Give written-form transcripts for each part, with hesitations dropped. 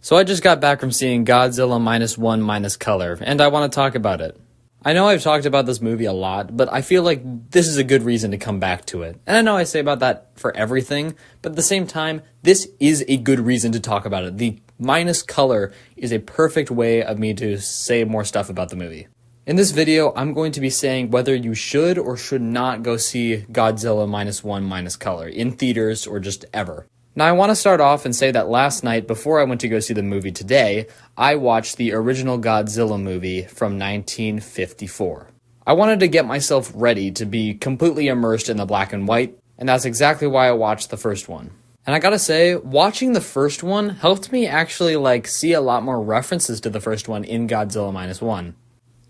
So I just got back from seeing Godzilla -1 minus color, and I want to talk about it. I know I've talked about this movie a lot, but I feel like this is a good reason to come back to it. And I know I say about that for everything, but at the same time, this is a good reason to talk about it. The minus color is a perfect way of me to say more stuff about the movie. In this video, I'm going to be saying whether you should or should not go see Godzilla -1 minus color in theaters or just ever. Now, I want to start off and say that last night, before I went to go see the movie today, I watched the original Godzilla movie from 1954. I wanted to get myself ready to be completely immersed in the black and white, and that's exactly why I watched the first one. And I gotta say, watching the first one helped me actually see a lot more references to the first one in Godzilla -1.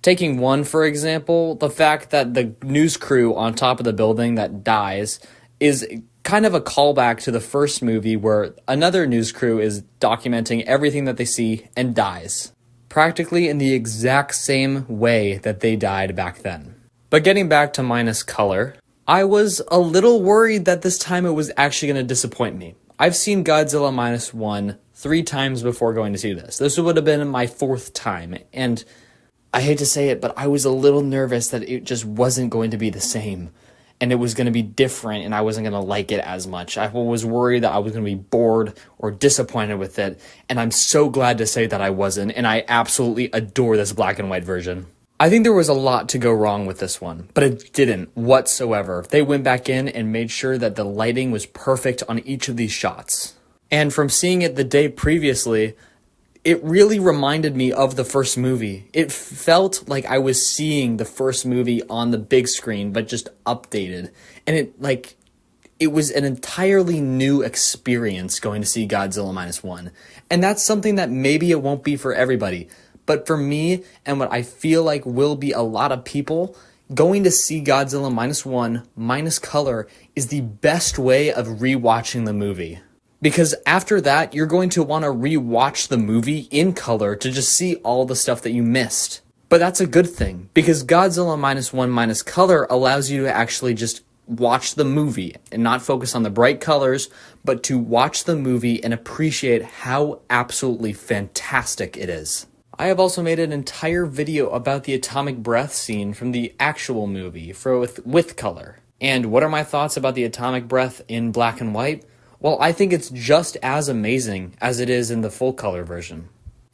Taking one, for example, the fact that the news crew on top of the building that dies is kind of a callback to the first movie where another news crew is documenting everything that they see and dies. Practically in the exact same way that they died back then. But getting back to minus color, I was a little worried that this time it was actually going to disappoint me. I've seen Godzilla -1 3 times before going to see this. This would have been my 4th time, and I hate to say it, but I was a little nervous that it just wasn't going to be the same. And it was going to be different, and I wasn't going to like it as much. I was worried that I was going to be bored or disappointed with it, and I'm so glad to say that I wasn't, and I absolutely adore this black and white version. I think there was a lot to go wrong with this one, but it didn't whatsoever. They went back in and made sure that the lighting was perfect on each of these shots. And from seeing it the day previously, it really reminded me of the first movie. It felt like I was seeing the first movie on the big screen, but just updated. And it was an entirely new experience going to see Godzilla -1. And that's something that maybe it won't be for everybody. But for me, and what I feel like will be a lot of people, going to see Godzilla -1 minus color is the best way of rewatching the movie. Because after that, you're going to want to re-watch the movie in color to just see all the stuff that you missed. But that's a good thing, because Godzilla -1 minus color allows you to actually just watch the movie and not focus on the bright colors, but to watch the movie and appreciate how absolutely fantastic it is. I have also made an entire video about the atomic breath scene from the actual movie with color. And what are my thoughts about the atomic breath in black and white? Well, I think it's just as amazing as it is in the full color version.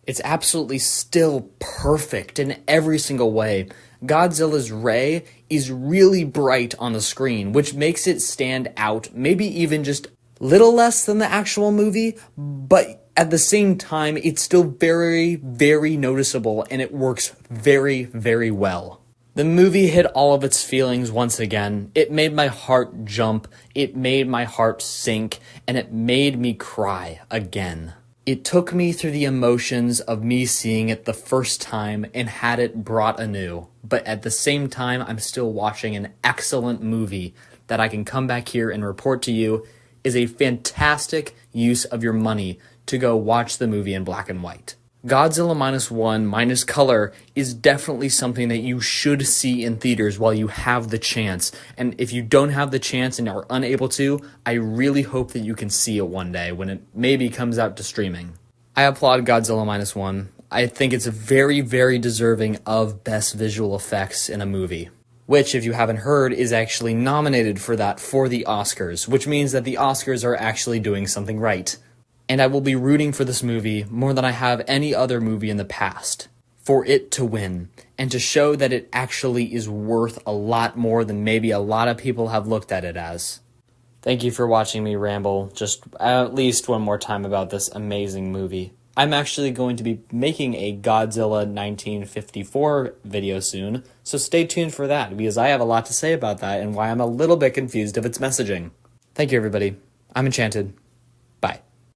It's absolutely still perfect in every single way. Godzilla's ray is really bright on the screen, which makes it stand out, maybe even just little less than the actual movie, but at the same time, it's still very, very noticeable, and it works very, very well. The movie hit all of its feelings once again. It made my heart jump, it made my heart sink, and it made me cry again. It took me through the emotions of me seeing it the first time and had it brought anew. But at the same time, I'm still watching an excellent movie that I can come back here and report to you is a fantastic use of your money to go watch the movie in black and white. Godzilla -1 minus color is definitely something that you should see in theaters while you have the chance. And if you don't have the chance and are unable to, I really hope that you can see it one day when it maybe comes out to streaming. I applaud Godzilla -1. I think it's very, very deserving of best visual effects in a movie, which, if you haven't heard, is actually nominated for that for the Oscars, which means that the Oscars are actually doing something right. And I will be rooting for this movie more than I have any other movie in the past, for it to win, and to show that it actually is worth a lot more than maybe a lot of people have looked at it as. Thank you for watching me ramble just at least one more time about this amazing movie. I'm actually going to be making a Godzilla 1954 video soon, so stay tuned for that, because I have a lot to say about that and why I'm a little bit confused of its messaging. Thank you, everybody. I'm enchanted. Bye.